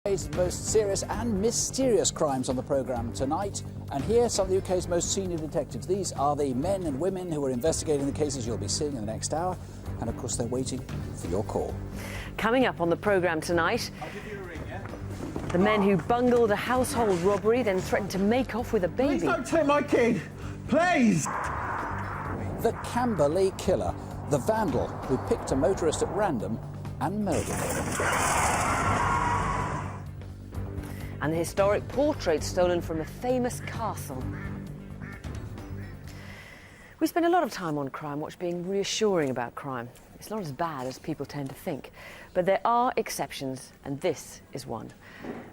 UK's most serious and mysterious crimes on the programme tonight. And here, some of the UK's most senior detectives. These are the men and women who are investigating the cases you'll be seeing in the next hour. And of course, they're waiting for your call. Coming up on the programme tonight, I'll give you a ring, yeah? the men who bungled a household robbery, then threatened to make off with a baby. Please don't take my kid! Please! The Camberley killer, the vandal who picked a motorist at random and murdered him. And the historic portrait stolen from a famous castle. We spend a lot of time on Crimewatch being reassuring about crime. It's not as bad as people tend to think. But there are exceptions, and this is one.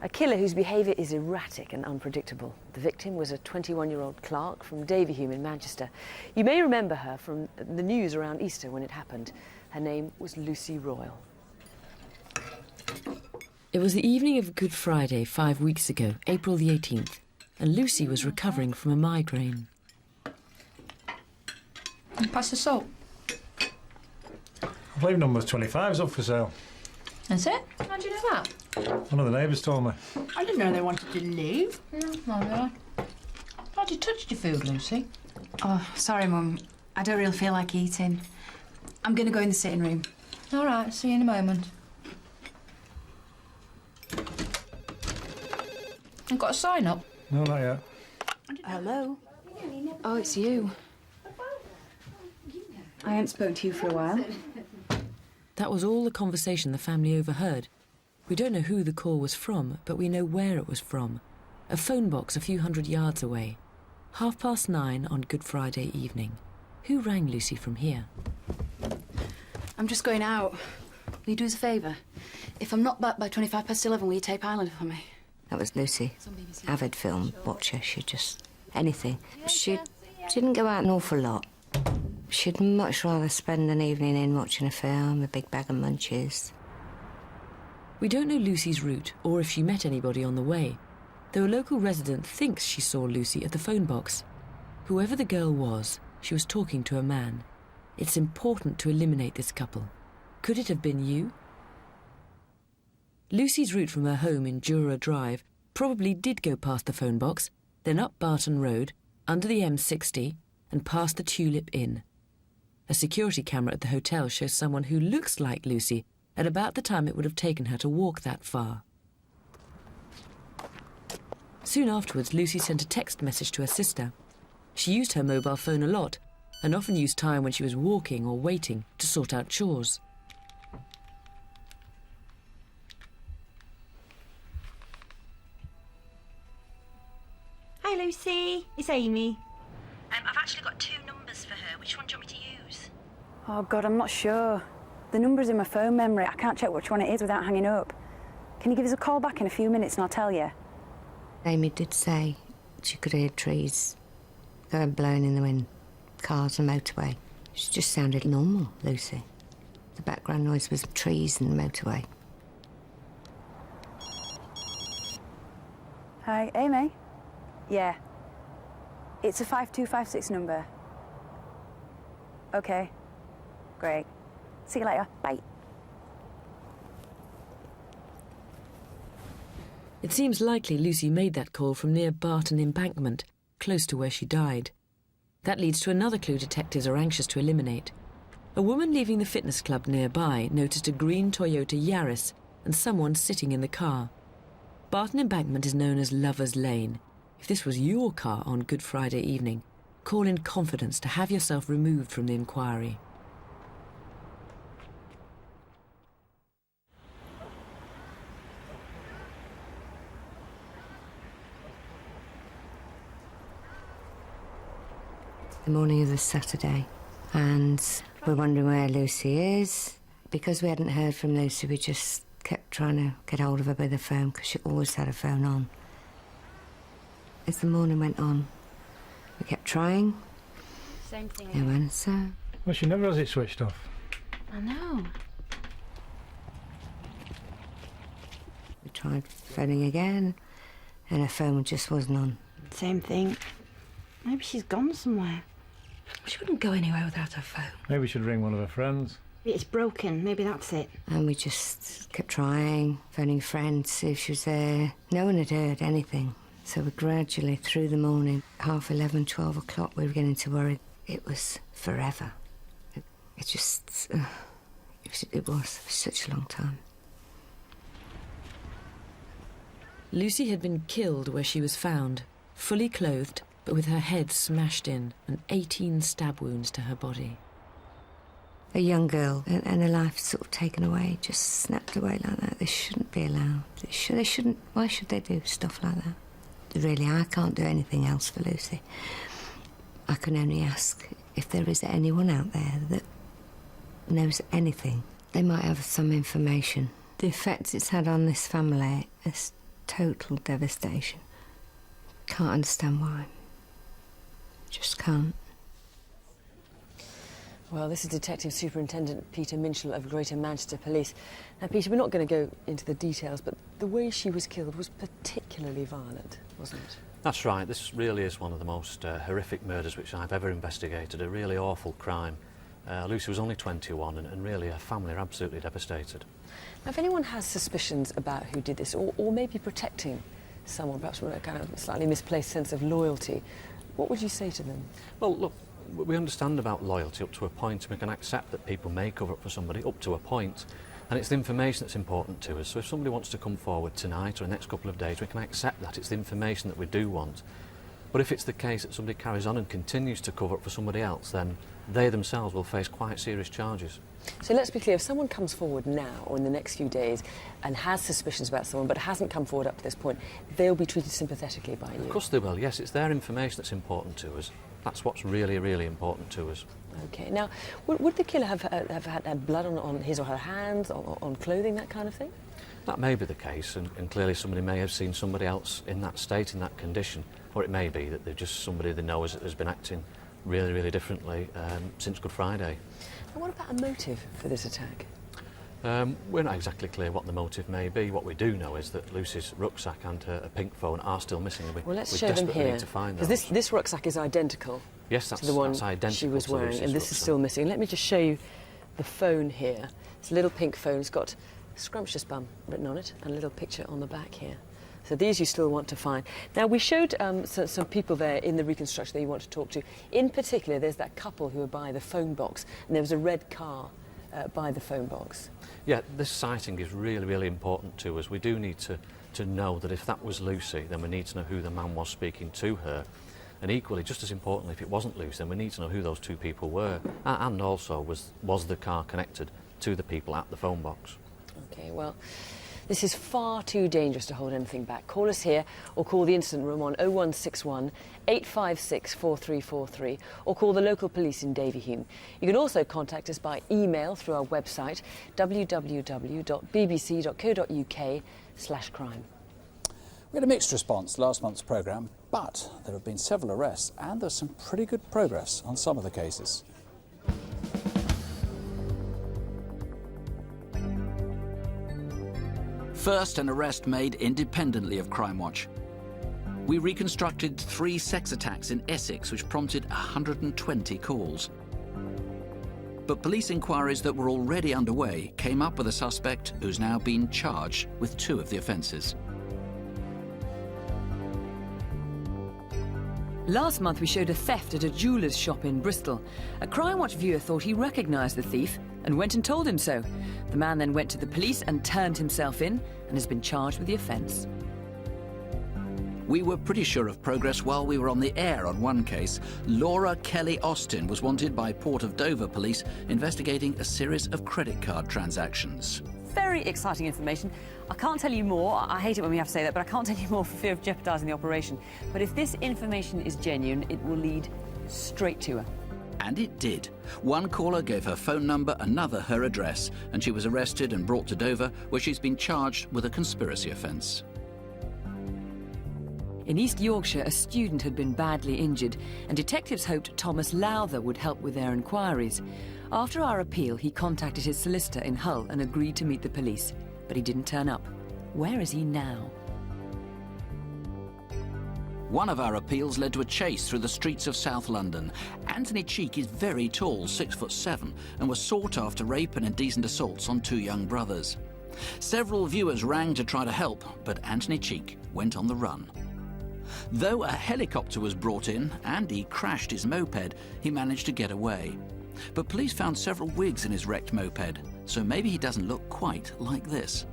A killer whose behaviour is erratic and unpredictable. The victim was a 21-year-old clerk from Davyhulme in Manchester. You may remember her from the news around Easter when it happened. Her name was Lucy Royal. It was the evening of Good Friday 5 weeks ago, April the 18th, and Lucy was recovering from a migraine. Pass the salt. I believe number 25 is up for sale. That's it? How do you know that? One of the neighbours told me. I didn't know they wanted to leave. No, really. Glad you touched your food, Lucy. Oh, sorry, Mum. I don't really feel like eating. I'm going to go in the sitting room. All right, see you in a moment. I've got a sign up. No, not yet. Hello? Oh, it's you. I haven't spoken to you for a while. That was all the conversation the family overheard. We don't know who the call was from, but we know where it was from. A phone box a few hundred yards away. 9:30 on Good Friday evening. Who rang Lucy from here? I'm just going out. Will you do us a favour? If I'm not back by 11:25, will you tape Islander for me? That was Lucy. Avid film watcher. She just... anything. She didn't go out an awful lot. She'd much rather spend an evening in watching a film, a big bag of munchies. We don't know Lucy's route or if she met anybody on the way, though a local resident thinks she saw Lucy at the phone box. Whoever the girl was, she was talking to a man. It's important to eliminate this couple. Could it have been you? Lucy's route from her home in Jura Drive probably did go past the phone box, then up Barton Road, under the M60, and past the Tulip Inn. A security camera at the hotel shows someone who looks like Lucy at about the time it would have taken her to walk that far. Soon afterwards, Lucy sent a text message to her sister. She used her mobile phone a lot, and often used time when she was walking or waiting to sort out chores. Hi Lucy, it's Amy. I've actually got 2 numbers for her. Which one do you want me to use? Oh, God, I'm not sure. The number's in my phone memory. I can't check which one it is without hanging up. Can you give us a call back in a few minutes and I'll tell you? Amy did say she could hear trees going blowing in the wind, cars and motorway. She just sounded normal, Lucy. The background noise was trees and the motorway. Hi, Amy? Yeah. It's a 5256 number. OK. Great. See you later. Bye. It seems likely Lucy made that call from near Barton Embankment, close to where she died. That leads to another clue detectives are anxious to eliminate. A woman leaving the fitness club nearby noticed a green Toyota Yaris and someone sitting in the car. Barton Embankment is known as Lover's Lane. If this was your car on Good Friday evening, call in confidence to have yourself removed from the inquiry. The morning of the Saturday, and we're wondering where Lucy is. Because we hadn't heard from Lucy, we just kept trying to get hold of her by the phone, because she always had her phone on. As the morning went on, we kept trying. Same thing. No answer. Well, she never has it switched off. I know. We tried phoning again, and her phone just wasn't on. Same thing. Maybe she's gone somewhere. She wouldn't go anywhere without her phone. Maybe we should ring one of her friends. It's broken, maybe that's it. And we just kept trying, phoning friends, see if she was there. No one had heard anything. So we gradually, through the morning, 11:30, 12 o'clock, we were getting to worry. It was forever. It was such a long time. Lucy had been killed where she was found, fully clothed, but with her head smashed in and 18 stab wounds to her body. A young girl and her life sort of taken away, just snapped away like that. They shouldn't be allowed. They shouldn't. Why should they do stuff like that? Really, I can't do anything else for Lucy. I can only ask if there is anyone out there that knows anything. They might have some information. The effects it's had on this family is total devastation. Can't understand why. Just can't. Well, this is Detective Superintendent Peter Minshall of Greater Manchester Police. Now, Peter, we're not going to go into the details, but the way she was killed was particularly violent, wasn't it? That's right. This really is one of the most horrific murders which I've ever investigated, a really awful crime. Lucy was only 21 and really her family are absolutely devastated. Now, if anyone has suspicions about who did this, or maybe protecting someone, perhaps with a kind of slightly misplaced sense of loyalty, what would you say to them? Well, look, we understand about loyalty up to a point, and we can accept that people may cover up for somebody up to a point, and it's the information that's important to us. So if somebody wants to come forward tonight or the next couple of days, we can accept that. It's the information that we do want. But if it's the case that somebody carries on and continues to cover up for somebody else, then they themselves will face quite serious charges. So let's be clear, if someone comes forward now or in the next few days and has suspicions about someone but hasn't come forward up to this point, they'll be treated sympathetically by you? Of course they will, yes. It's their information that's important to us. That's what's really, really important to us. OK. Now, would the killer have had blood on his or her hands, on clothing, that kind of thing? That may be the case, and clearly somebody may have seen somebody else in that state, in that condition. Or it may be that they're just somebody they know has been acting really, really differently since Good Friday. And what about a motive for this attack? We're not exactly clear what the motive may be. What we do know is that Lucy's rucksack and her pink phone are still missing. Well, let's show them here. Need to find because this rucksack is identical to the one she was wearing, and this is still missing. Let me just show you the phone here. It's a little pink phone. It's got "Scrumptious Bum" written on it and a little picture on the back here. So these you still want to find. Now, we showed some people there in the reconstruction that you want to talk to. In particular, there's that couple who were by the phone box, and there was a red car by the phone box. Yeah, this sighting is really, really important to us. We do need to know that if that was Lucy, then we need to know who the man was speaking to her. And equally, just as importantly, if it wasn't Lucy, then we need to know who those two people were. And also, was the car connected to the people at the phone box? OK, well, this is far too dangerous to hold anything back. Call us here or call the incident room on 0161 856 4343 or call the local police in Davyhulme. You can also contact us by email through our website www.bbc.co.uk/crime. We had a mixed response to last month's programme, but there have been several arrests and there's some pretty good progress on some of the cases. First, an arrest made independently of Crimewatch. We reconstructed 3 sex attacks in Essex which prompted 120 calls. But police inquiries that were already underway came up with a suspect who's now been charged with 2 of the offences. Last month we showed a theft at a jeweller's shop in Bristol. A Crimewatch viewer thought he recognised the thief and went and told him so. The man then went to the police and turned himself in and has been charged with the offence. We were pretty sure of progress while we were on the air on one case. Laura Kelly Austin was wanted by Port of Dover police investigating a series of credit card transactions. Very exciting information. I can't tell you more. I hate it when we have to say that, but I can't tell you more for fear of jeopardising the operation. But if this information is genuine, it will lead straight to her. And it did. One caller gave her phone number, another her address, and she was arrested and brought to Dover, where she's been charged with a conspiracy offence. In East Yorkshire, a student had been badly injured, and detectives hoped Thomas Lowther would help with their inquiries. After our appeal, he contacted his solicitor in Hull and agreed to meet the police, but he didn't turn up. Where is he now? One of our appeals led to a chase through the streets of South London. Anthony Cheek is very tall, 6'7", and was sought after rape and indecent assaults on 2 young brothers. Several viewers rang to try to help, but Anthony Cheek went on the run. Though a helicopter was brought in and he crashed his moped, he managed to get away. But police found several wigs in his wrecked moped, so maybe he doesn't look quite like this.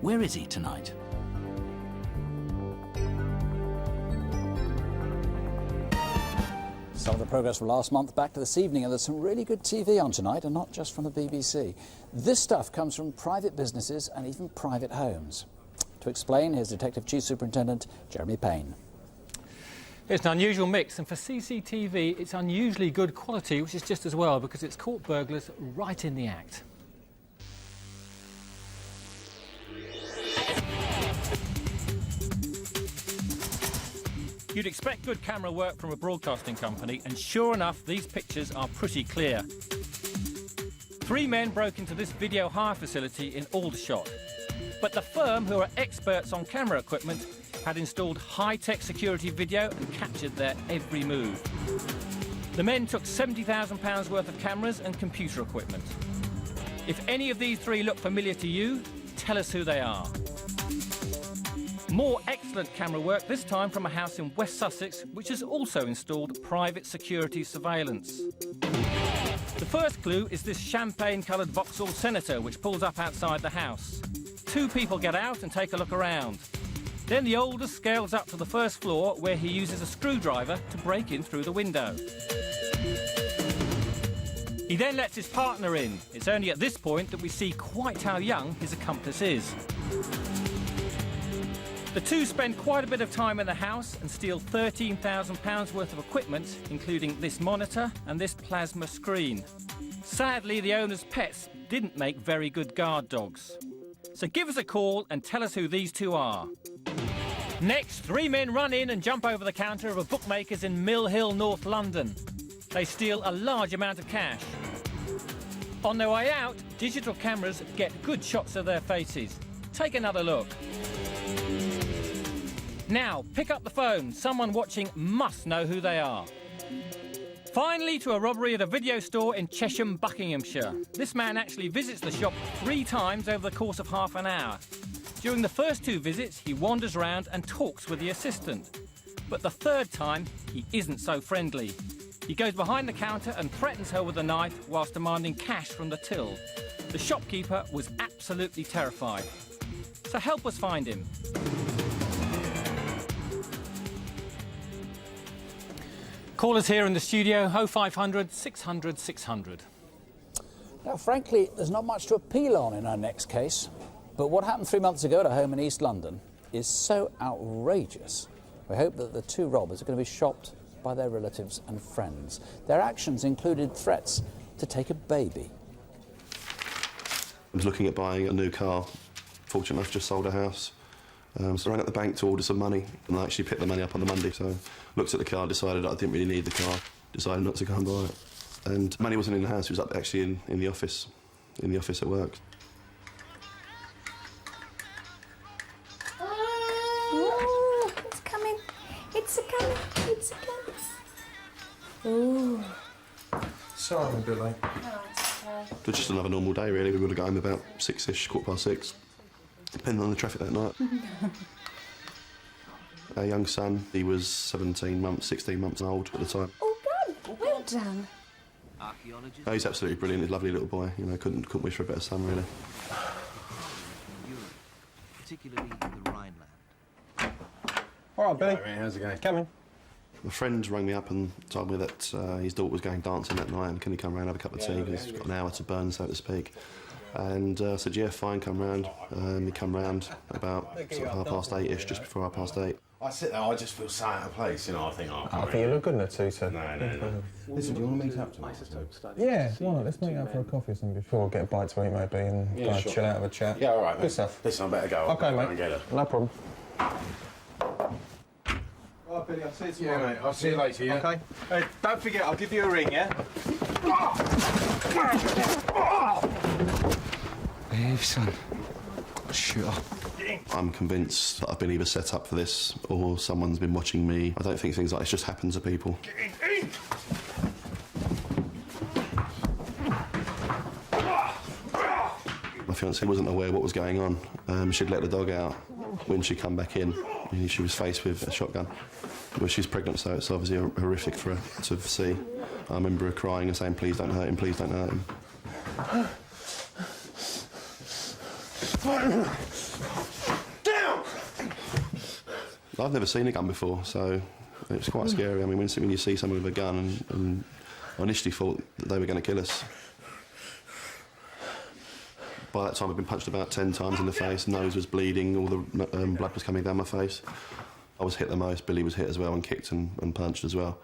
Where is he tonight? Some of the progress from last month back to this evening, and there's some really good TV on tonight, and not just from the BBC. This stuff comes from private businesses and even private homes. To explain, here's Detective Chief Superintendent Jeremy Payne. It's an unusual mix, and for CCTV, it's unusually good quality, which is just as well, because it's caught burglars right in the act. You'd expect good camera work from a broadcasting company, and sure enough, these pictures are pretty clear. 3 men broke into this video hire facility in Aldershot. But the firm, who are experts on camera equipment, had installed high-tech security video and captured their every move. The men took £70,000 worth of cameras and computer equipment. If any of these 3 look familiar to you, tell us who they are. More excellent camera work, this time from a house in West Sussex, which has also installed private security surveillance. The first clue is this champagne-coloured Vauxhall Senator, which pulls up outside the house. 2 people get out and take a look around. Then the oldest scales up to the first floor, where he uses a screwdriver to break in through the window. He then lets his partner in. It's only at this point that we see quite how young his accomplice is. The 2 spend quite a bit of time in the house and steal £13,000 worth of equipment, including this monitor and this plasma screen. Sadly, the owner's pets didn't make very good guard dogs. So give us a call and tell us who these 2 are. Next, 3 men run in and jump over the counter of a bookmaker's in Mill Hill, North London. They steal a large amount of cash. On their way out, digital cameras get good shots of their faces. Take another look. Now, pick up the phone. Someone watching must know who they are. Finally, to a robbery at a video store in Chesham, Buckinghamshire. This man actually visits the shop 3 times over the course of half an hour. During the first 2 visits, he wanders around and talks with the assistant. But the 3rd time, he isn't so friendly. He goes behind the counter and threatens her with a knife whilst demanding cash from the till. The shopkeeper was absolutely terrified. So help us find him. Call us here in the studio, 0500 600 600. Now, frankly, there's not much to appeal on in our next case. But what happened 3 months ago at a home in East London is so outrageous. We hope that the 2 robbers are going to be shopped by their relatives and friends. Their actions included threats to take a baby. I was looking at buying a new car. Fortunate enough, just sold a house. So I rang up the bank to order some money, and I actually picked the money up on the Monday. So looked at the car, decided I didn't really need the car, decided not to go and buy it. And money wasn't in the house, it was up actually in the office at work. Oh, it's coming. It's a-coming. It's a-coming. Ooh. Sorry, I'm a bit late. It was just another normal day, really. We would have got home about 6-ish, 6:15, depending on the traffic that night. Our young son, he was 16 months old at the time. Oh, good. Well done. Oh, he's absolutely brilliant. He's a lovely little boy. You know, couldn't wish for a better son, really. Particularly the Rhineland. All right, Billy. How's it going? Come in. My friend rang me up and told me that his daughter was going dancing that night and can he come round and have a cup of tea because he's got an hour to burn, so to speak. And I said, yeah, fine, come round. He come round about sort of 8:30ish, just before 8:30. I sit there, I just feel so out of place, you know, I think, oh, I think you look good in a tutu. No. Listen, do you want to meet up tonight? Yeah, why not? Let's meet up for a coffee or something before, get a bite to eat maybe, and Yeah, sure. chill out with a chat. Yeah, all right, Good mate. stuff. Listen, I better go. Okay, I'll go mate. and get her. No problem. Right, Billy, I'll see you tomorrow. Yeah, mate, I'll see you later, yeah? Okay. Hey, don't forget, I'll give you a ring, yeah? Behave, son. Shoot up. Get in. I'm convinced that I've been either set up for this or someone's been watching me. I don't think things like this just happen to people. Get in! My fiancée wasn't aware what was going on. She'd let the dog out. When she come back in, she was faced with a shotgun. Well, she's pregnant, so it's obviously horrific for her to see. I remember her crying and saying, please don't hurt him, please don't hurt him. Down! I've never seen a gun before, so it was quite scary. I mean, when you see someone with a gun, and I initially thought that they were going to kill us. By that time, I'd been punched about 10 times in the face, nose was bleeding, all the blood was coming down my face. I was hit the most, Billy was hit as well and kicked and punched as well.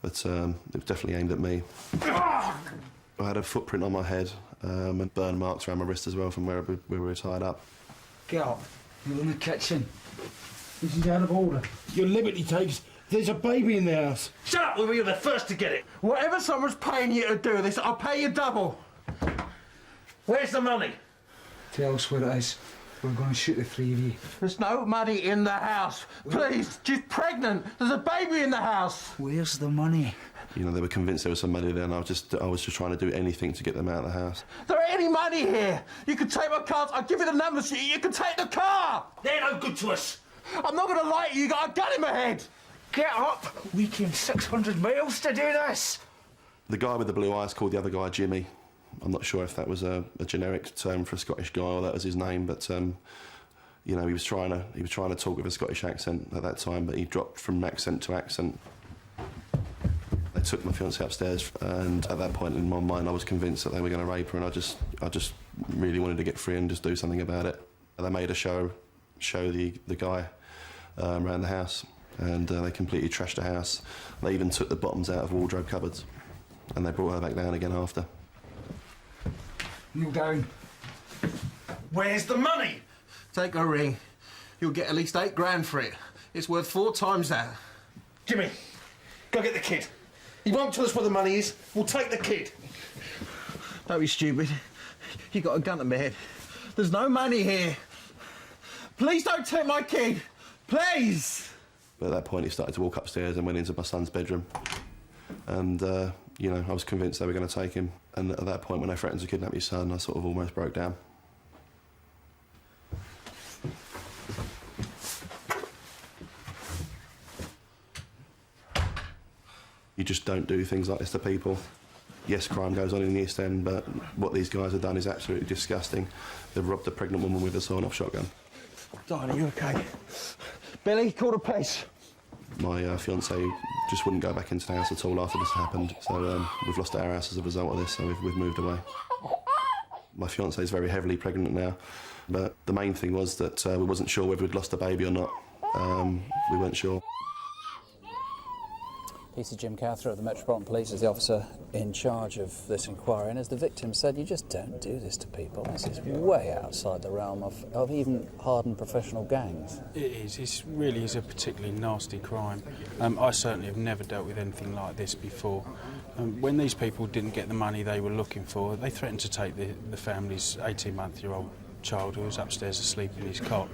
But it was definitely aimed at me. I had a footprint on my head and burn marks around my wrist as well from where we were tied up. Get up. You're in the kitchen. This is out of order. Your liberty takes... There's a baby in the house. Shut up! We were the first to get it. Whatever someone's paying you to do this, I'll pay you double. Where's the money? Tell us where it is. We're going to shoot the three of you. There's no money in the house. Please, she's pregnant. There's a baby in the house. Where's the money? You know, they were convinced there was some money there, and I was just trying to do anything to get them out of the house. There ain't any money here. You can take my cards. I'll give you the numbers. You can take the car. They're no good to us. I'm not going to lie to you. You got a gun in my head. Get up. We came 600 miles to do this. The guy with the blue eyes called the other guy Jimmy. I'm not sure if that was a generic term for a Scottish guy or that was his name, but you know, he was trying to talk with a Scottish accent at that time, but he dropped from accent to accent. They took my fiancée upstairs, and at that point in my mind, I was convinced that they were going to rape her, and I just really wanted to get free and just do something about it. And they made a show the guy around the house, and they completely trashed the house. They even took the bottoms out of wardrobe cupboards, and they brought her back down again after. Kneel down. Where's the money? Take a ring. You'll get at least 8 grand for it. It's worth 4 times that. Jimmy, go get the kid. He won't tell us where the money is. We'll take the kid. Don't be stupid. You got a gun to my head. There's no money here. Please don't take my kid. Please. But at that point, he started to walk upstairs and went into my son's bedroom. And, you know, I was convinced they were going to take him. And at that point, when they threatened to kidnap his son, I sort of almost broke down. You just don't do things like this to people. Yes, crime goes on in the East End, but what these guys have done is absolutely disgusting. They've robbed a pregnant woman with a sawn-off shotgun. Darling, you okay? Billy, call the police. My fiancée just wouldn't go back into the house at all after this happened, so we've lost our house as a result of this, so we've moved away. My fiancée is very heavily pregnant now, but the main thing was that we wasn't sure whether we'd lost a baby or not. We weren't sure. PC Jim Cathro of the Metropolitan Police is the officer in charge of this inquiry, and as the victim said, you just don't do this to people. This is way outside the realm of even hardened professional gangs. It is. It really is a particularly nasty crime. I certainly have never dealt with anything like this before. When these people didn't get the money they were looking for, they threatened to take the family's 18-month-old child who was upstairs asleep in his cot.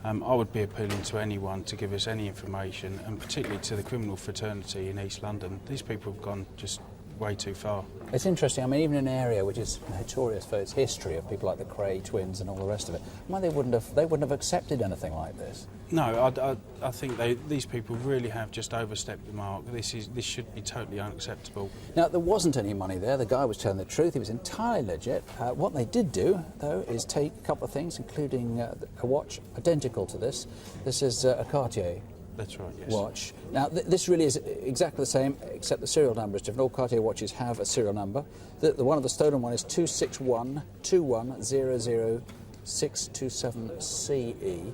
I would be appealing to anyone to give us any information, and particularly to the criminal fraternity in East London. These people have gone just way too far. It's interesting, I mean, even in an area which is notorious for its history of people like the Cray twins and all the rest of it, why they wouldn't have accepted anything like this? No, I think these people really have just overstepped the mark. This should be totally unacceptable. Now, there wasn't any money there. The guy was telling the truth. He was entirely legit. What they did do, though, is take a couple of things, including a watch identical to this. This is a Cartier. That's right, yes. Watch. Now, this really is exactly the same, except the serial number is different. All Cartier watches have a serial number. The one of the stolen one is 261-210-627-CE.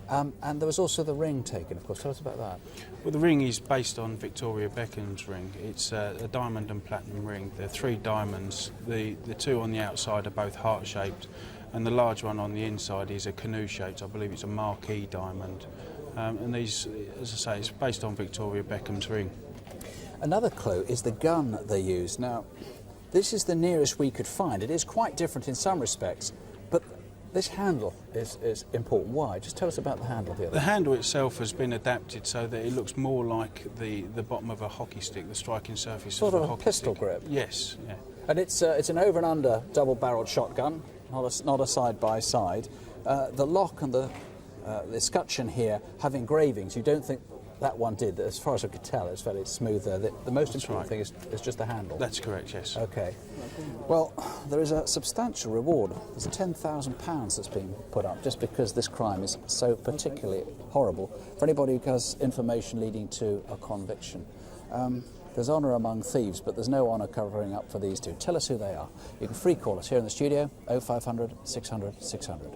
And there was also the ring taken, of course. Tell us about that. Well, the ring is based on Victoria Beckham's ring. It's a diamond and platinum ring. There are 3 diamonds. The 2 on the outside are both heart-shaped, and the large one on the inside is a canoe-shaped. I believe it's a marquee diamond. And these, as I say, it's based on Victoria Beckham's ring. Another clue is the gun they used. Now, this is the nearest we could find. It is quite different in some respects, but this handle is important. Why? Just tell us about the handle here. The handle itself has been adapted so that it looks more like the bottom of a hockey stick, the striking surface Sort of of a a hockey pistol stick. grip. Yes, yeah. And it's an over and under double-barreled shotgun, not a side-by-side. The lock and the escutcheon here have engravings. You don't think that one did? As far as I could tell, it's fairly smooth there. The most important thing is just the handle. That's correct, yes. Okay. Well, there is a substantial reward. There's £10,000 that's been put up just because this crime is so particularly horrible for anybody who has information leading to a conviction. There's honour among thieves, but there's no honour covering up for these two. Tell us who they are. You can free call us here in the studio, 0500 600 600.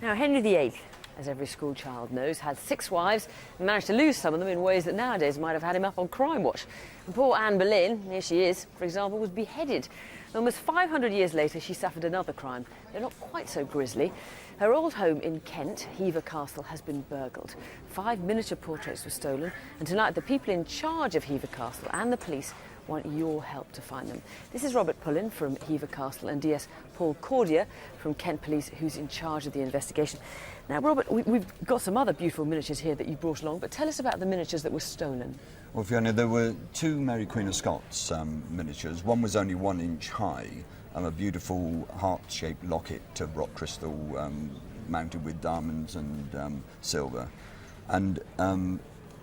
Now, Henry VIII, as every school child knows, had 6 wives and managed to lose some of them in ways that nowadays might have had him up on Crimewatch. And poor Anne Boleyn, here she is, for example, was beheaded. Almost 500 years later, she suffered another crime, though not quite so grisly. Her old home in Kent, Hever Castle, has been burgled. 5 miniature portraits were stolen, and tonight the people in charge of Hever Castle and the police want your help to find them. This is Robert Pullen from Hever Castle and DS Paul Cordier from Kent Police, who's in charge of the investigation. Now, Robert, we've got some other beautiful miniatures here that you brought along, but tell us about the miniatures that were stolen. Well, Fiona, there were 2 Mary Queen of Scots miniatures. One was only 1 inch high, a beautiful heart-shaped locket of rock crystal mounted with diamonds and silver. And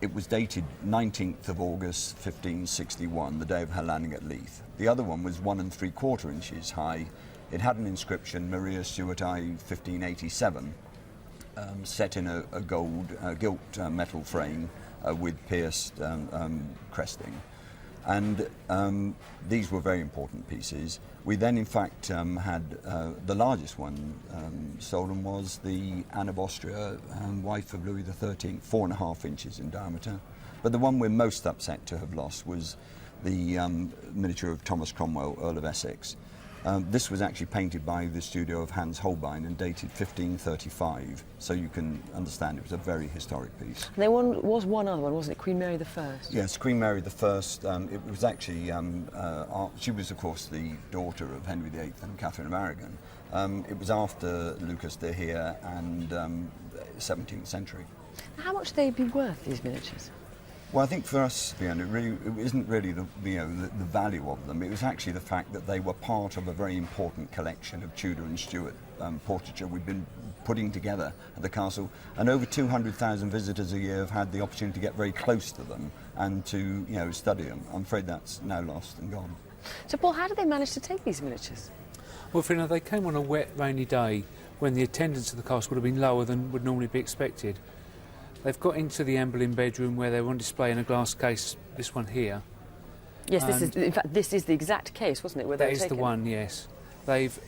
it was dated 19th of August 1561, the day of her landing at Leith. The other one was 1 3/4 inches high. It had an inscription, Maria Stuart I 1587, set in a gilt metal frame with pierced cresting. And these were very important pieces. We then, in fact, had the largest one stolen was the Anne of Austria, wife of Louis XIII, 4.5 inches in diameter. But the one we're most upset to have lost was the miniature of Thomas Cromwell, Earl of Essex. This was actually painted by the studio of Hans Holbein and dated 1535, so you can understand it was a very historic piece. And there was one other one, wasn't it? Queen Mary I? Yes, Queen Mary I. It was actually, she was of course the daughter of Henry VIII and Catherine of Aragon. It was after Lucas de Here and 17th century. How much would they be worth, these miniatures? Well, I think for us, Fiona, it isn't really the value of them. It was actually the fact that they were part of a very important collection of Tudor and Stuart portraiture we've been putting together at the castle, and over 200,000 visitors a year have had the opportunity to get very close to them and to study them. I'm afraid that's now lost and gone. So, Paul, how did they manage to take these miniatures? Well, Fiona, they came on a wet, rainy day when the attendance at the castle would have been lower than would normally be expected. They've got into the Anne Boleyn bedroom where they were on display in a glass case, this one here. Yes, this is the exact case, wasn't it? Where that is the one, yes. They've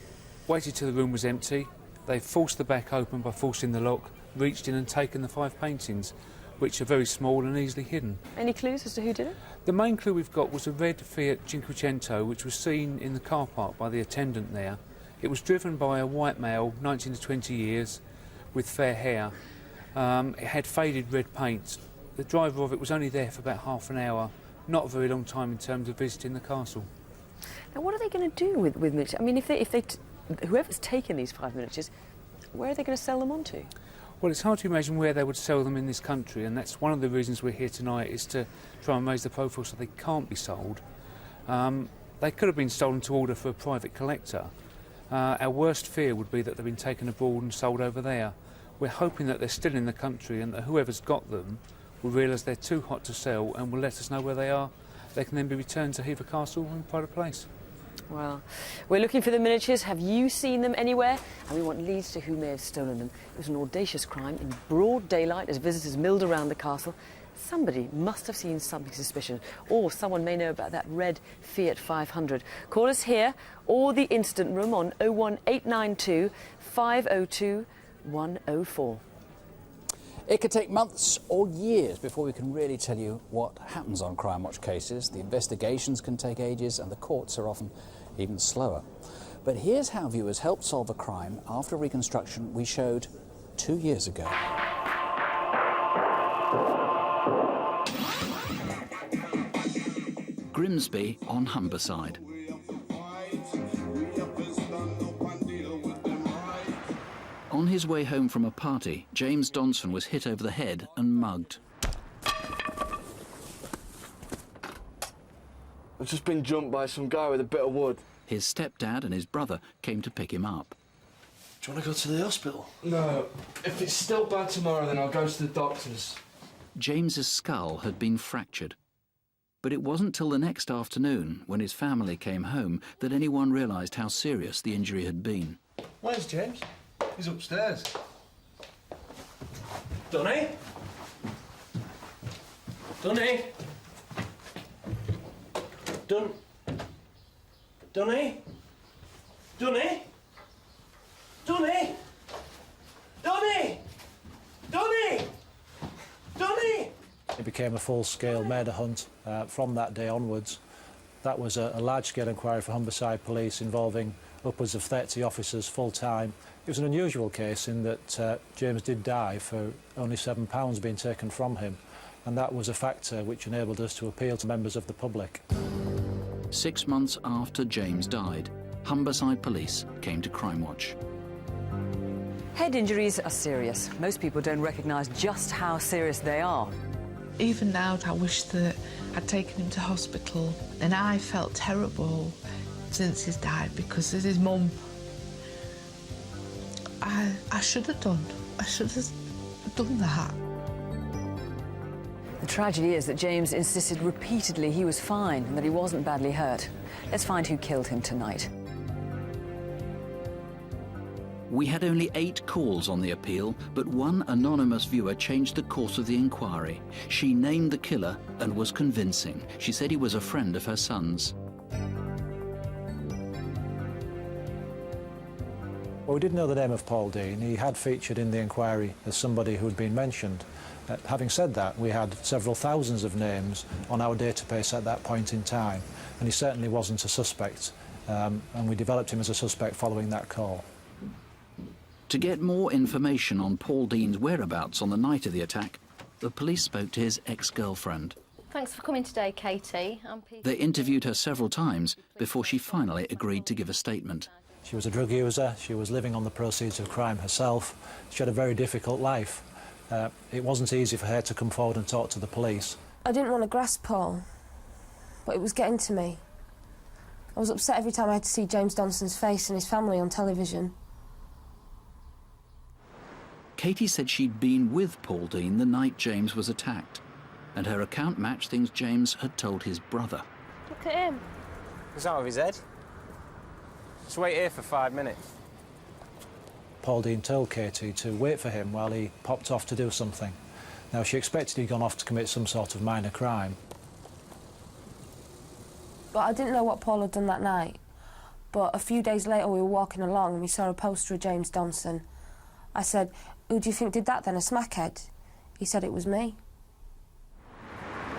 waited till the room was empty. They've forced the back open by forcing the lock, reached in and taken the 5 paintings, which are very small and easily hidden. Any clues as to who did it? The main clue we've got was a red Fiat Cinquecento, which was seen in the car park by the attendant there. It was driven by a white male, 19 to 20 years, with fair hair. It had faded red paint. The driver of it was only there for about half an hour, not a very long time in terms of visiting the castle. Now, what are they going to do with miniatures? I mean, whoever's taken these 5 miniatures, where are they going to sell them on to? Well, it's hard to imagine where they would sell them in this country, and that's one of the reasons we're here tonight, is to try and raise the profile so they can't be sold. They could have been stolen to order for a private collector. Our worst fear would be that they've been taken abroad and sold over there. We're hoping that they're still in the country and that whoever's got them will realise they're too hot to sell and will let us know where they are. They can then be returned to Hever Castle in pride of place. Well, we're looking for the miniatures. Have you seen them anywhere? And we want leads to who may have stolen them. It was an audacious crime in broad daylight as visitors milled around the castle. Somebody must have seen something suspicious, or someone may know about that red Fiat 500. Call us here or the instant room on 01892 502 104. It could take months or years before we can really tell you what happens on Crimewatch cases. The investigations can take ages and the courts are often even slower. But here's how viewers helped solve a crime after a reconstruction we showed 2 years ago. Grimsby on Humberside. his way home from a party, James Donson was hit over the head and mugged. I've just been jumped by some guy with a bit of wood. His stepdad and his brother came to pick him up. Do you want to go to the hospital? No. If it's still bad tomorrow, then I'll go to the doctors. James's skull had been fractured. But it wasn't till the next afternoon, when his family came home, that anyone realised how serious the injury had been. Where's James? He's upstairs. Donny? Donny? Donny? Donny? Donny? Donny? Donny? Donny? Donny? It became a full-scale murder hunt from that day onwards. That was a large-scale inquiry for Humberside Police involving upwards of 30 officers full-time. It was an unusual case in that James did die for only £7 being taken from him, and that was a factor which enabled us to appeal to members of the public. 6 months after James died, Humberside Police came to Crimewatch. Head injuries are serious. Most people don't recognise just how serious they are. Even now, I wish that I'd taken him to hospital, and I felt terrible since he's died because as his mum, I should have done. I should have done that. The tragedy is that James insisted repeatedly he was fine and that he wasn't badly hurt. Let's find who killed him tonight. We had only 8 calls on the appeal, but one anonymous viewer changed the course of the inquiry. She named the killer and was convincing. She said he was a friend of her son's. Well, we did know the name of Paul Dean. He had featured in the inquiry as somebody who had been mentioned. Having said that, we had several thousands of names on our database at that point in time, and he certainly wasn't a suspect, and we developed him as a suspect following that call. To get more information on Paul Dean's whereabouts on the night of the attack, the police spoke to his ex-girlfriend. Thanks for coming today, Katie. They interviewed her several times before she finally agreed to give a statement. She was a drug user, she was living on the proceeds of crime herself, she had a very difficult life. It wasn't easy for her to come forward and talk to the police. I didn't want to grasp Paul, but it was getting to me. I was upset every time I had to see James Donson's face and his family on television. Katie said she'd been with Paul Dean the night James was attacked, and her account matched things James had told his brother. Look at him. He's out of his head. Just wait here for 5 minutes. Paul Dean told Katie to wait for him while he popped off to do something. Now, she expected he'd gone off to commit some sort of minor crime. But I didn't know what Paul had done that night. But a few days later we were walking along and we saw a poster of James Donson. I said, "Who do you think did that then, a smackhead?" He said it was me.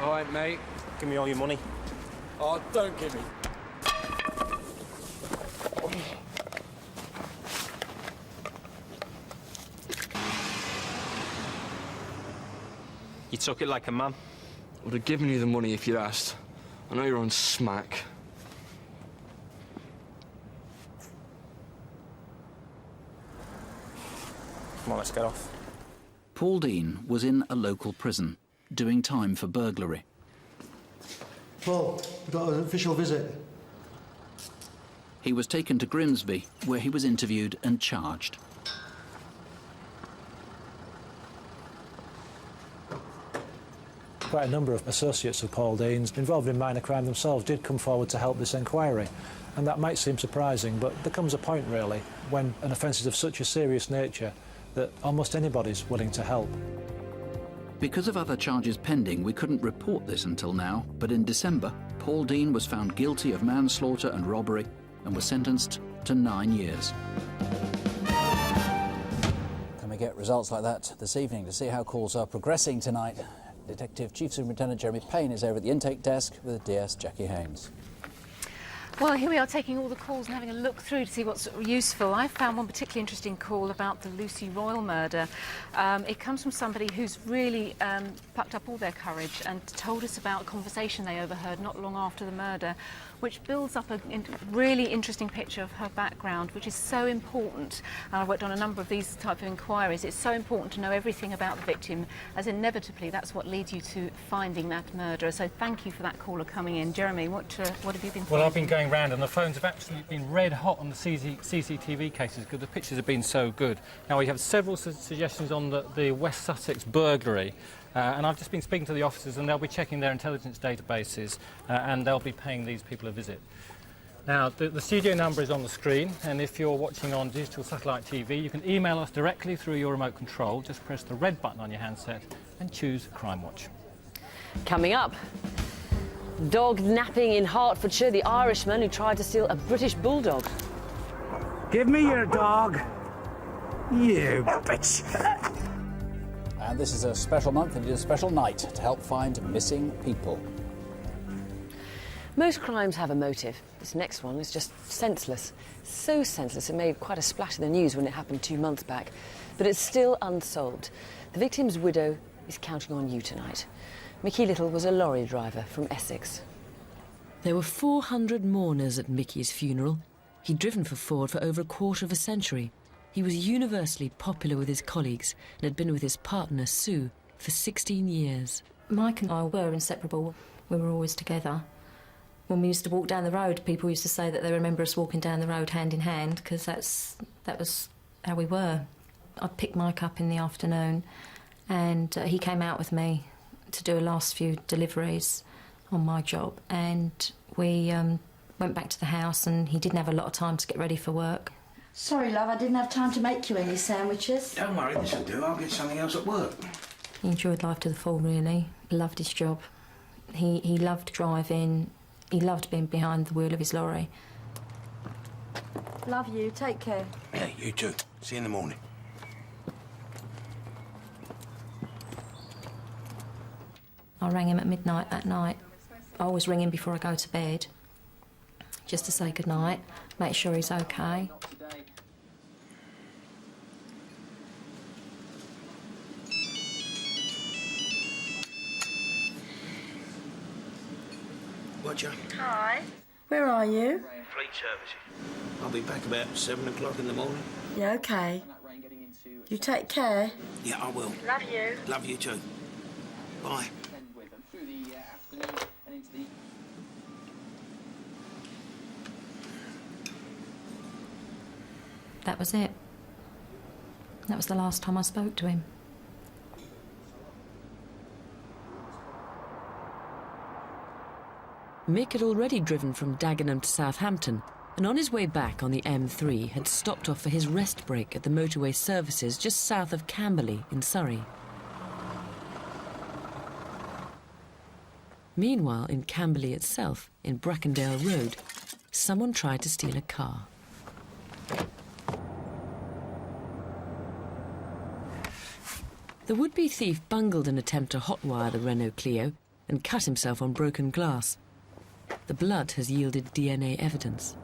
All right, mate. Give me all your money. Oh, don't give me. You took it like a man. Would have given you the money if you'd asked. I know you're on smack. Come on, let's get off. Paul Dean was in a local prison, doing time for burglary. Paul, we've got an official visit. He was taken to Grimsby, where he was interviewed and charged. Quite a number of associates of Paul Dean's involved in minor crime themselves did come forward to help this inquiry. And that might seem surprising, but there comes a point, really, when an offence is of such a serious nature that almost anybody's willing to help. Because of other charges pending, we couldn't report this until now, but in December, Paul Dean was found guilty of manslaughter and robbery and was sentenced to 9 years. Can we get results like that this evening to see how calls are progressing tonight? Detective Chief Superintendent Jeremy Payne is over at the intake desk with DS Jackie Haynes. Well, here we are taking all the calls and having a look through to see what's useful. I found one particularly interesting call about the Lucy Royal murder. It comes from somebody who's really plucked up all their courage and told us about a conversation they overheard not long after the murder, which builds up a really interesting picture of her background, which is so important. And I've worked on a number of these type of inquiries. It's so important to know everything about the victim, as inevitably that's what leads you to finding that murderer. So thank you for that caller coming in. Jeremy, what have you been finding? Well, I've been going round and the phones have absolutely been red hot on the CCTV cases because the pictures have been so good. Now, we have several suggestions on the West Sussex burglary. And I've just been speaking to the officers and they'll be checking their intelligence databases and they'll be paying these people a visit. Now, the studio number is on the screen, and if you're watching on digital satellite TV, you can email us directly through your remote control. Just press the red button on your handset and choose Crimewatch. Coming up, dog napping in Hertfordshire, the Irishman who tried to steal a British bulldog. Give me your dog, you bitch. And this is a special month and it is a special night to help find missing people. Most crimes have a motive. This next one is just senseless. So senseless it made quite a splash in the news when it happened 2 months back. But it's still unsolved. The victim's widow is counting on you tonight. Mickey Little was a lorry driver from Essex. There were 400 mourners at Mickey's funeral. He'd driven for Ford for over a quarter of a century. He was universally popular with his colleagues and had been with his partner, Sue, for 16 years. Mike and I were inseparable. We were always together. When we used to walk down the road, people used to say that they remember us walking down the road hand in hand, because that was how we were. I'd pick Mike up in the afternoon and he came out with me to do a last few deliveries on my job, and we went back to the house and he didn't have a lot of time to get ready for work. Sorry, love, I didn't have time to make you any sandwiches. Don't worry, this'll do. I'll get something else at work. He enjoyed life to the full, really. He loved his job. He loved driving. He loved being behind the wheel of his lorry. Love you, take care. Yeah, you too. See you in the morning. I rang him at midnight that night. I always ring him before I go to bed, just to say goodnight, make sure he's okay. Roger. Hi. Where are you? Fleet services. I'll be back about 7 o'clock in the morning. Yeah, okay. You take care. Yeah, I will. Love you. Love you too. Bye. That was it. That was the last time I spoke to him. Mick had already driven from Dagenham to Southampton, and on his way back on the M3 had stopped off for his rest break at the motorway services just south of Camberley in Surrey. Meanwhile, in Camberley itself, in Brackendale Road, someone tried to steal a car. The would-be thief bungled an attempt to hotwire the Renault Clio and cut himself on broken glass. The blood has yielded DNA evidence.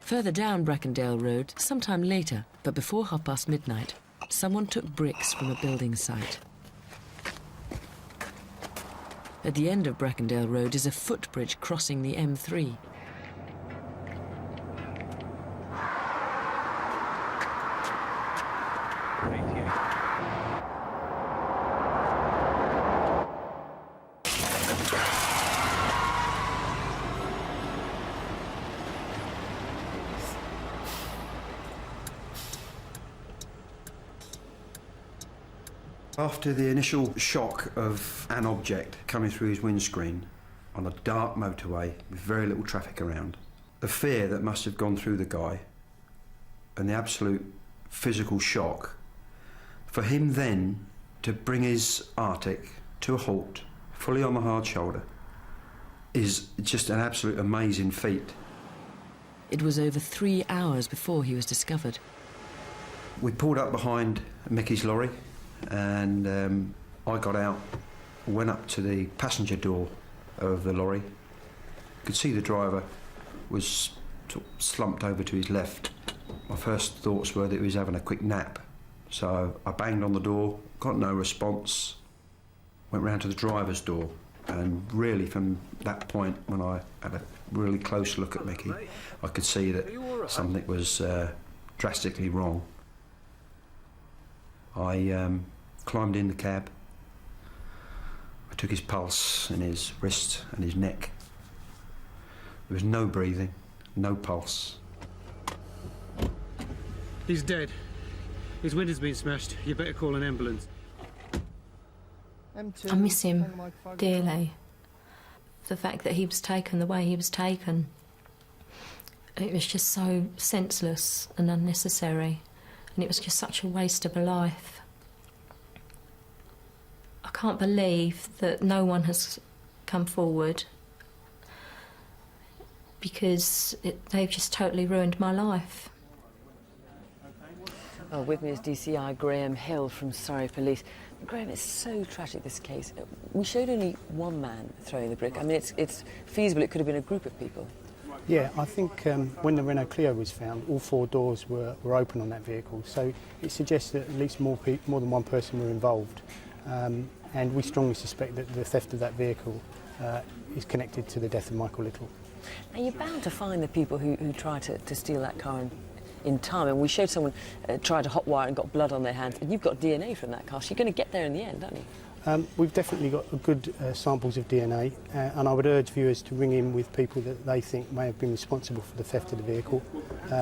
Further down Brackendale Road, sometime later, but before midnight, someone took bricks from a building site. At the end of Brackendale Road is a footbridge crossing the M3. After the initial shock of an object coming through his windscreen on a dark motorway with very little traffic around, the fear that must have gone through the guy and the absolute physical shock, for him then to bring his Arctic to a halt, fully on the hard shoulder, is just an absolute amazing feat. It was over 3 hours before he was discovered. We pulled up behind Mickey's lorry, and I got out, went up to the passenger door of the lorry. Could see the driver was sort of slumped over to his left. My first thoughts were that he was having a quick nap. So I banged on the door, got no response, went round to the driver's door, and really from that point, when I had a really close look at Mickey, I could see that something was drastically wrong. I climbed in the cab. I took his pulse and his wrist and his neck. There was no breathing, no pulse. He's dead. His window's been smashed. You better call an ambulance. I miss him dearly. The fact that he was taken the way he was taken, it was just so senseless and unnecessary, and it was just such a waste of a life. I can't believe that no one has come forward, because they've just totally ruined my life. Oh, with me is DCI Graham Hill from Surrey Police. Graham, it's so tragic, this case. We showed only one man throwing the brick. I mean, it's feasible it could have been a group of people. Yeah, I think when the Renault Clio was found, all 4 doors were open on that vehicle, so it suggests that at least more than one person were involved. And we strongly suspect that the theft of that vehicle is connected to the death of Michael Little. Now, you're bound to find the people who tried to steal that car in time, and we showed someone tried to hotwire and got blood on their hands, and you've got DNA from that car, so you're going to get there in the end, don't you? We've definitely got good samples of DNA, and I would urge viewers to ring in with people that they think may have been responsible for the theft of the vehicle.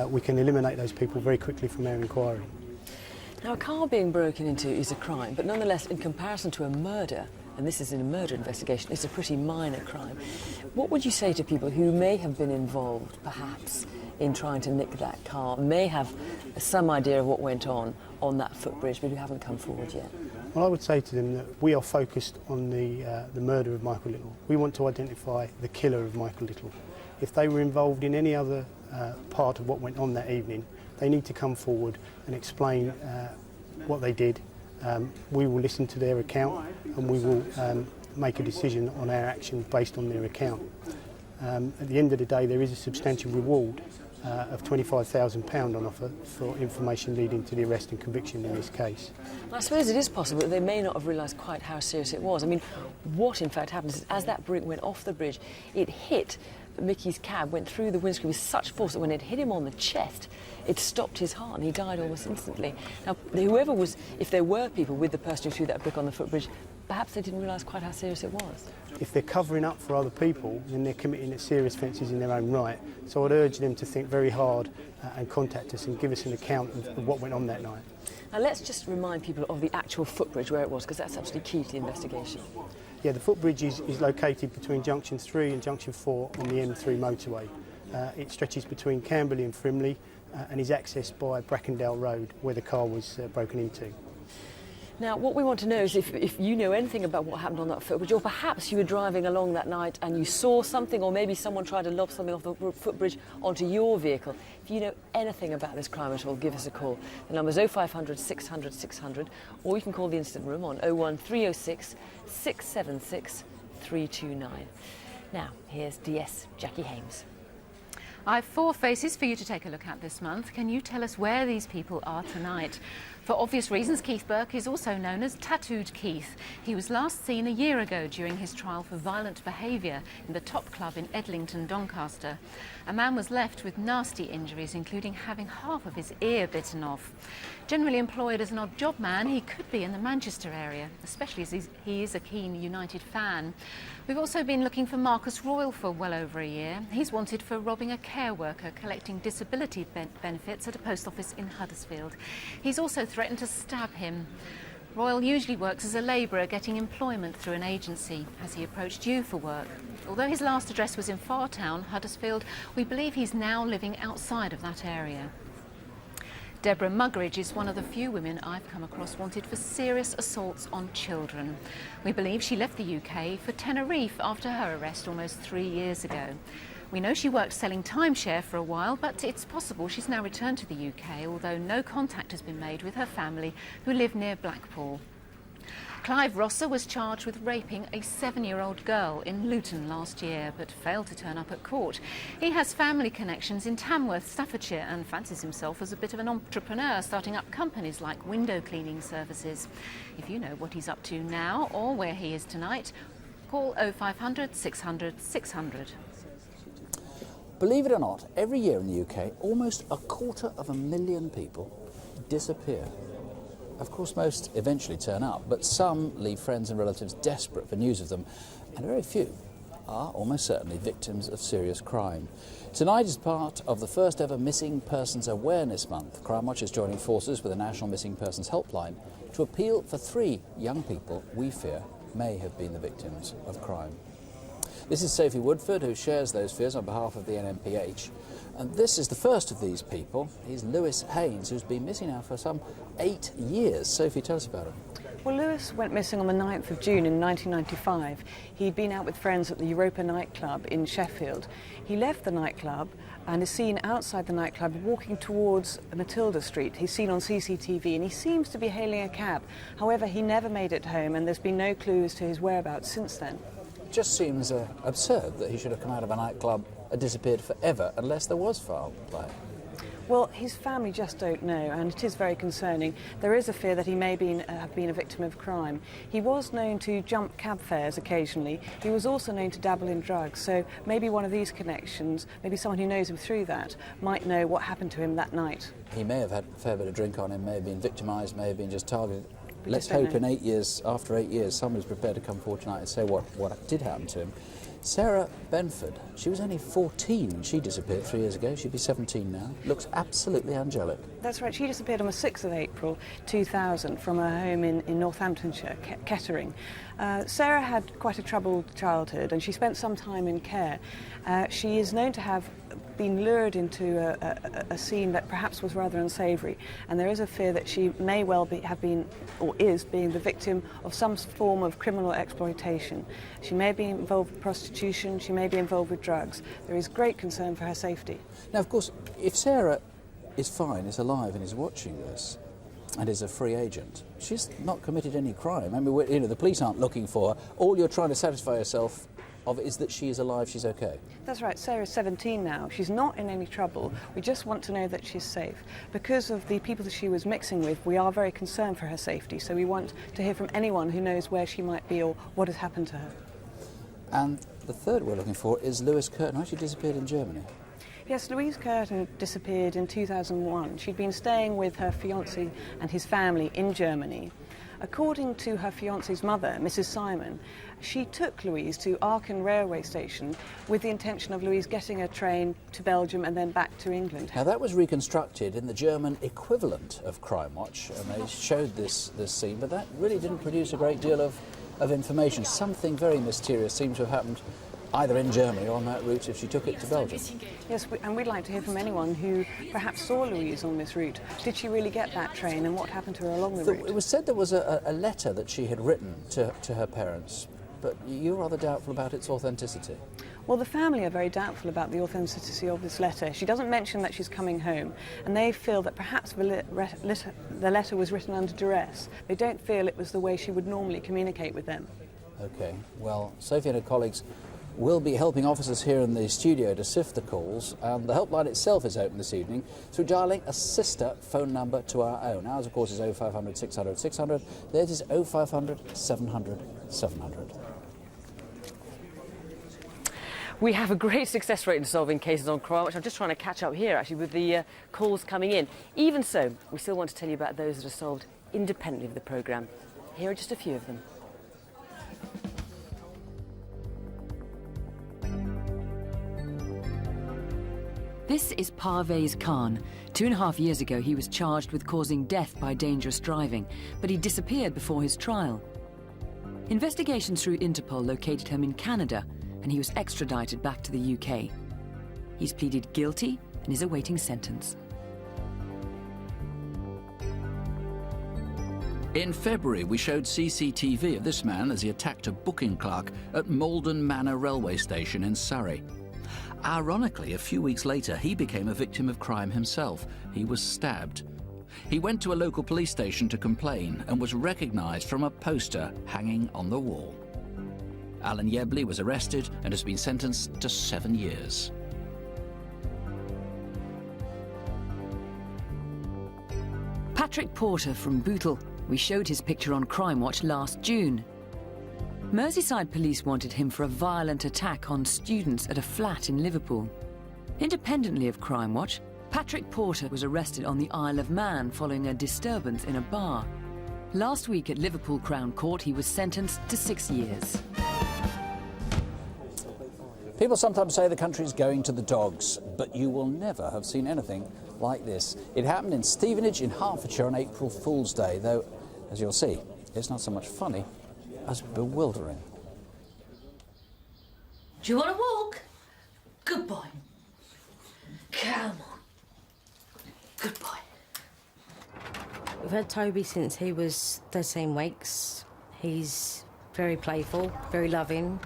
We can eliminate those people very quickly from our inquiry. Now, a car being broken into is a crime, but nonetheless, in comparison to a murder, and this is in a murder investigation, it's a pretty minor crime. What would you say to people who may have been involved, perhaps, in trying to nick that car, may have some idea of what went on that footbridge, but who haven't come forward yet? Well, I would say to them that we are focused on the murder of Michael Little. We want to identify the killer of Michael Little. If they were involved in any other part of what went on that evening, they need to come forward and explain what they did. We will listen to their account, and we will make a decision on our actions based on their account. At the end of the day, there is a substantial reward of £25,000 on offer for information leading to the arrest and conviction in this case. I suppose it is possible that they may not have realised quite how serious it was. I mean, what in fact happened is, as that brick went off the bridge, it hit Mickey's cab, went through the windscreen with such force that when it hit him on the chest, it stopped his heart and he died almost instantly. Now, whoever was, if there were people with the person who threw that brick on the footbridge, perhaps they didn't realise quite how serious it was. If they're covering up for other people, then they're committing serious offences in their own right. So I'd urge them to think very hard and contact us and give us an account of what went on that night. Now, let's just remind people of the actual footbridge, where it was, because that's absolutely key to the investigation. Yeah, the footbridge is located between Junction 3 and Junction 4 on the M3 motorway. It stretches between Camberley and Frimley and is accessed by Brackendale Road, where the car was broken into. Now, what we want to know is if you know anything about what happened on that footbridge, or perhaps you were driving along that night and you saw something, or maybe someone tried to lob something off the footbridge onto your vehicle. If you know anything about this crime at all, give us a call. The number's 0500 600 600, or you can call the incident room on 01306 676 329. Now, here's DS Jackie Hames. I have 4 faces for you to take a look at this month. Can you tell us where these people are tonight? For obvious reasons, Keith Burke is also known as Tattooed Keith. He was last seen a year ago during his trial for violent behaviour in the Top Club in Edlington, Doncaster. A man was left with nasty injuries, including having half of his ear bitten off. Generally employed as an odd job man, he could be in the Manchester area, especially as he is a keen United fan. We've also been looking for Marcus Royal for well over a year. He's wanted for robbing a care worker collecting disability benefits at a post office in Huddersfield. He's also threatened to stab him. Royal usually works as a labourer, getting employment through an agency. Has he approached you for work? Although his last address was in Fartown, Huddersfield, we believe he's now living outside of that area. Deborah Muggeridge is one of the few women I've come across wanted for serious assaults on children. We believe she left the UK for Tenerife after her arrest almost 3 years ago. We know she worked selling timeshare for a while, but it's possible she's now returned to the UK, although no contact has been made with her family who live near Blackpool. Clive Rosser was charged with raping a 7-year-old girl in Luton last year, but failed to turn up at court. He has family connections in Tamworth, Staffordshire, and fancies himself as a bit of an entrepreneur, starting up companies like window cleaning services. If you know what he's up to now or where he is tonight, call 0500 600 600. Believe it or not, every year in the UK, almost 250,000 people disappear. Of course, most eventually turn up, but some leave friends and relatives desperate for news of them, and very few are almost certainly victims of serious crime. Tonight is part of the first ever Missing Persons Awareness Month. Crimewatch is joining forces with the National Missing Persons Helpline to appeal for 3 young people we fear may have been the victims of crime. This is Sophie Woodford, who shares those fears on behalf of the NMPH. And this is the first of these people. He's Lewis Haynes, who's been missing now for some 8 years. Sophie, tell us about him. Well, Lewis went missing on the 9th of June in 1995. He'd been out with friends at the Europa nightclub in Sheffield. He left the nightclub and is seen outside the nightclub walking towards Matilda Street. He's seen on CCTV and he seems to be hailing a cab. However, he never made it home and there's been no clues to his whereabouts since then. It just seems absurd that he should have come out of a nightclub and disappeared forever unless there was foul play. Well, his family just don't know, and it is very concerning. There is a fear that he may have been a victim of crime. He was known to jump cab fares occasionally. He was also known to dabble in drugs, so maybe one of these connections, maybe someone who knows him through that, might know what happened to him that night. He may have had a fair bit of drink on him, may have been victimised, may have been just targeted. Let's hope in 8 years, after 8 years, somebody's prepared to come forward tonight and say what did happen to him. Sarah Benford, she was only 14. She disappeared 3 years ago. She'd be 17 now. Looks absolutely angelic. That's right. She disappeared on the 6th of April 2000 from her home in Northamptonshire, Kettering. Sarah had quite a troubled childhood and she spent some time in care. She is known to have been lured into a scene that perhaps was rather unsavoury, and there is a fear that she may well have been, or is being, the victim of some form of criminal exploitation. She may be involved with prostitution, she may be involved with drugs. There is great concern for her safety. Now, of course, if Sarah is fine, is alive and is watching this, and is a free agent, she's not committed any crime. I mean, the police aren't looking for her. All you're trying to satisfy yourself of is that she is alive, she's okay. That's right. Sarah's 17 now. She's not in any trouble. We just want to know that she's safe. Because of the people that she was mixing with, we are very concerned for her safety, so we want to hear from anyone who knows where she might be or what has happened to her. And the third we're looking for is Lewis Curtin, who actually disappeared in Germany. Yes, Louise Curtin disappeared in 2001. She'd been staying with her fiancé and his family in Germany. According to her fiancé's mother, Mrs. Simon, she took Louise to Aachen railway station with the intention of Louise getting a train to Belgium and then back to England. Now that was reconstructed in the German equivalent of Crimewatch, and they showed this scene, but that really didn't produce a great deal of information. Something very mysterious seems to have happened either in Germany or on that route if she took it to Belgium. Yes, and we'd like to hear from anyone who perhaps saw Louise on this route. Did she really get that train and what happened to her along the route? It was said there was a letter that she had written to her parents, but you're rather doubtful about its authenticity. Well, the family are very doubtful about the authenticity of this letter. She doesn't mention that she's coming home, and they feel that perhaps the letter was written under duress. They don't feel it was the way she would normally communicate with them. OK, well, Sophie and her colleagues will be helping officers here in the studio to sift the calls, and the helpline itself is open this evening through dialling a sister phone number to our own. Ours, of course, is 0500 600 600. Theirs is 0500 700 700. We have a great success rate in solving cases on crime, which I'm just trying to catch up here, actually, with the calls coming in. Even so, we still want to tell you about those that are solved independently of the programme. Here are just a few of them. This is Parvez Khan. 2.5 years ago, he was charged with causing death by dangerous driving, but he disappeared before his trial. Investigations through Interpol located him in Canada, and he was extradited back to the UK. He's pleaded guilty and is awaiting sentence. In February, we showed CCTV of this man as he attacked a booking clerk at Malden Manor railway station in Surrey. Ironically, a few weeks later, he became a victim of crime himself. He was stabbed. He went to a local police station to complain and was recognised from a poster hanging on the wall. Alan Yebley was arrested and has been sentenced to 7 years. Patrick Porter from Bootle. We showed his picture on Crimewatch last June. Merseyside police wanted him for a violent attack on students at a flat in Liverpool. Independently of Crimewatch, Patrick Porter was arrested on the Isle of Man following a disturbance in a bar. Last week at Liverpool Crown Court, he was sentenced to 6 years. People sometimes say the country's going to the dogs, but you will never have seen anything like this. It happened in Stevenage in Hertfordshire on April Fool's Day, though, as you'll see, it's not so much funny as bewildering. Do you want to walk? Good boy. Come on. Good boy. We've had Toby since he was 13 weeks. He's very playful, very loving.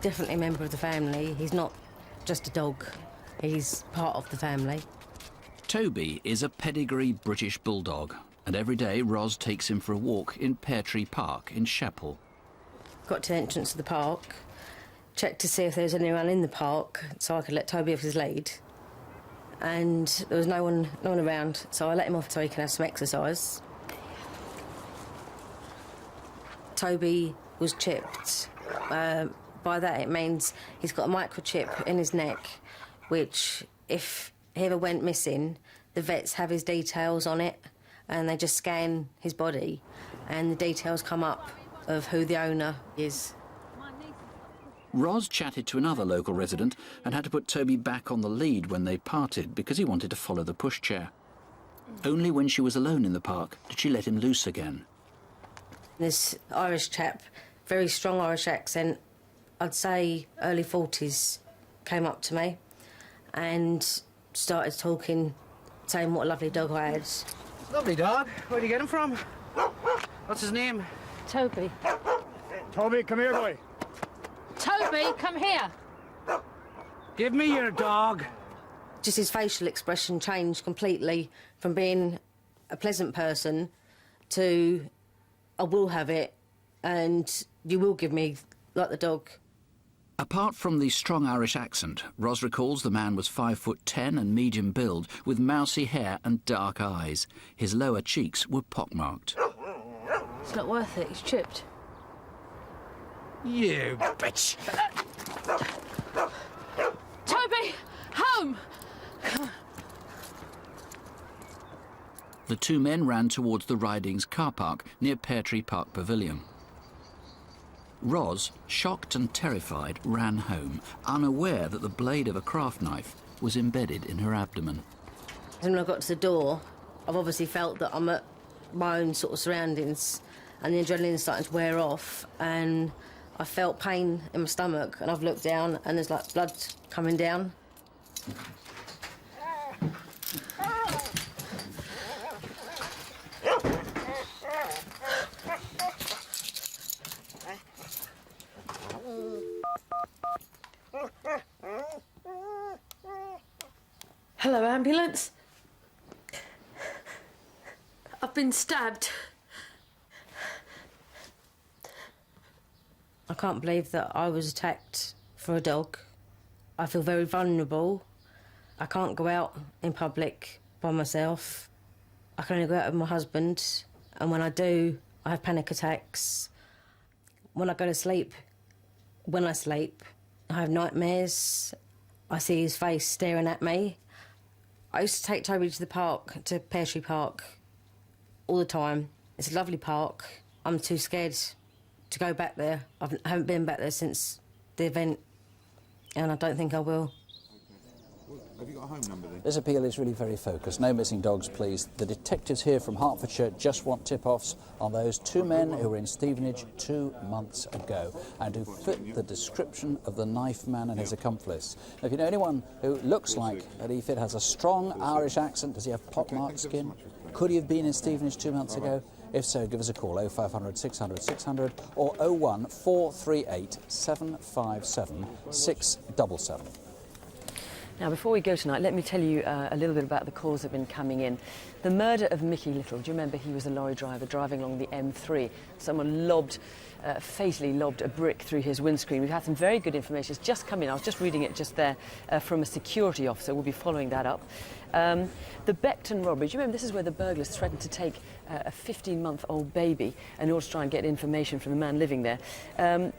Definitely a member of the family. He's not just a dog. He's part of the family. Toby is a pedigree British bulldog, and every day Ros takes him for a walk in Pear Tree Park in Sheppel. Got to the entrance of the park, checked to see if there was anyone in the park so I could let Toby off his lead. And there was no one around, so I let him off so he can have some exercise. Toby was chipped. By that it means he's got a microchip in his neck, which if he ever went missing, the vets have his details on it and they just scan his body and the details come up of who the owner is. Ros chatted to another local resident and had to put Toby back on the lead when they parted because he wanted to follow the pushchair. Only when she was alone in the park did she let him loose again. This Irish chap, very strong Irish accent, I'd say early 40s, came up to me and started talking, saying what a lovely dog I had. Lovely dog. Where'd you get him from? What's his name? Toby. Toby, come here, boy. Toby, come here. Give me your dog. Just his facial expression changed completely from being a pleasant person to I will have it and you will give me like the dog. Apart from the strong Irish accent, Ros recalls the man was 5'10" and medium build, with mousy hair and dark eyes. His lower cheeks were pockmarked. It's not worth it, he's chipped. You bitch. Toby, home! The two men ran towards the Ridings car park near Pear Tree Park Pavilion. Ros, shocked and terrified, ran home, unaware that the blade of a craft knife was embedded in her abdomen. And when I got to the door, I've obviously felt that I'm at my own sort of surroundings and the adrenaline's starting to wear off and I felt pain in my stomach and I've looked down and there's like blood coming down. Hello, ambulance. I've been stabbed. I can't believe that I was attacked for a dog. I feel very vulnerable. I can't go out in public by myself. I can only go out with my husband, and when I do, I have panic attacks. When I go to sleep, I have nightmares. I see his face staring at me. I used to take Toby to the park, to Pear Tree Park, all the time. It's a lovely park. I'm too scared to go back there. I haven't been back there since the event, and I don't think I will. Have you got a home number then? This appeal is really very focused. No missing dogs, please. The detectives here from Hertfordshire just want tip-offs on those two men who were in Stevenage 2 months ago and who fit the description of the knife man and his accomplice. Now, if you know anyone who looks like Eddie Fit, has a strong Irish accent, does he have pockmarked skin? Could he have been in Stevenage 2 months ago? If so, give us a call, 0500 600 600 or 01 438 757 677. Now, before we go tonight, let me tell you a little bit about the calls that have been coming in. The murder of Mickey Little. Do you remember he was a lorry driver driving along the M3? Someone fatally lobbed a brick through his windscreen. We've had some very good information. It's just come in. I was just reading it just there from a security officer. We'll be following that up. The Beckton robbery. Do you remember this is where the burglars threatened to take a 15-month-old baby in order to try and get information from the man living there?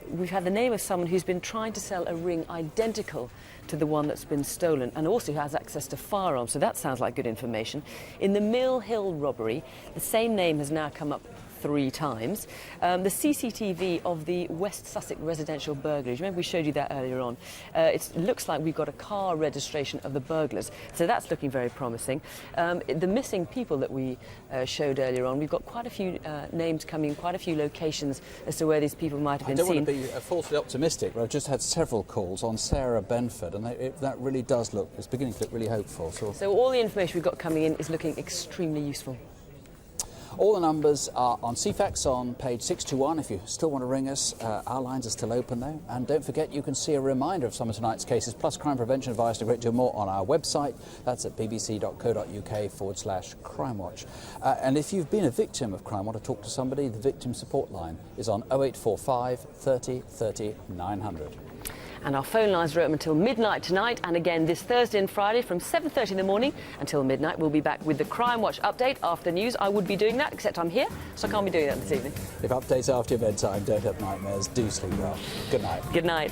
We've had the name of someone who's been trying to sell a ring identical to the one that's been stolen, and also has access to firearms, so that sounds like good information. In the Mill Hill robbery, the same name has now come up 3 times. The CCTV of the West Sussex residential burglars, remember we showed you that earlier on. It looks like we've got a car registration of the burglars, so that's looking very promising. The missing people that we showed earlier on, we've got quite a few names coming, quite a few locations as to where these people might have been seen. I don't want to be falsely optimistic, but I've just had several calls on Sarah Benford, and that really does look, it's beginning to look really hopeful. So all the information we've got coming in is looking extremely useful. All the numbers are on CFAX on page 621 if you still want to ring us. Our lines are still open though. And don't forget you can see a reminder of some of tonight's cases plus crime prevention advice and a great deal more on our website. That's at bbc.co.uk/crimewatch. And if you've been a victim of crime, want to talk to somebody, the victim support line is on 0845 30 30 900. And our phone lines are open until midnight tonight, and again this Thursday and Friday from 7:30 in the morning until midnight. We'll be back with the Crime Watch update after the news. I would be doing that, except I'm here, so I can't be doing that this evening. If updates after your bedtime don't have nightmares, do sleep well. Good night. Good night.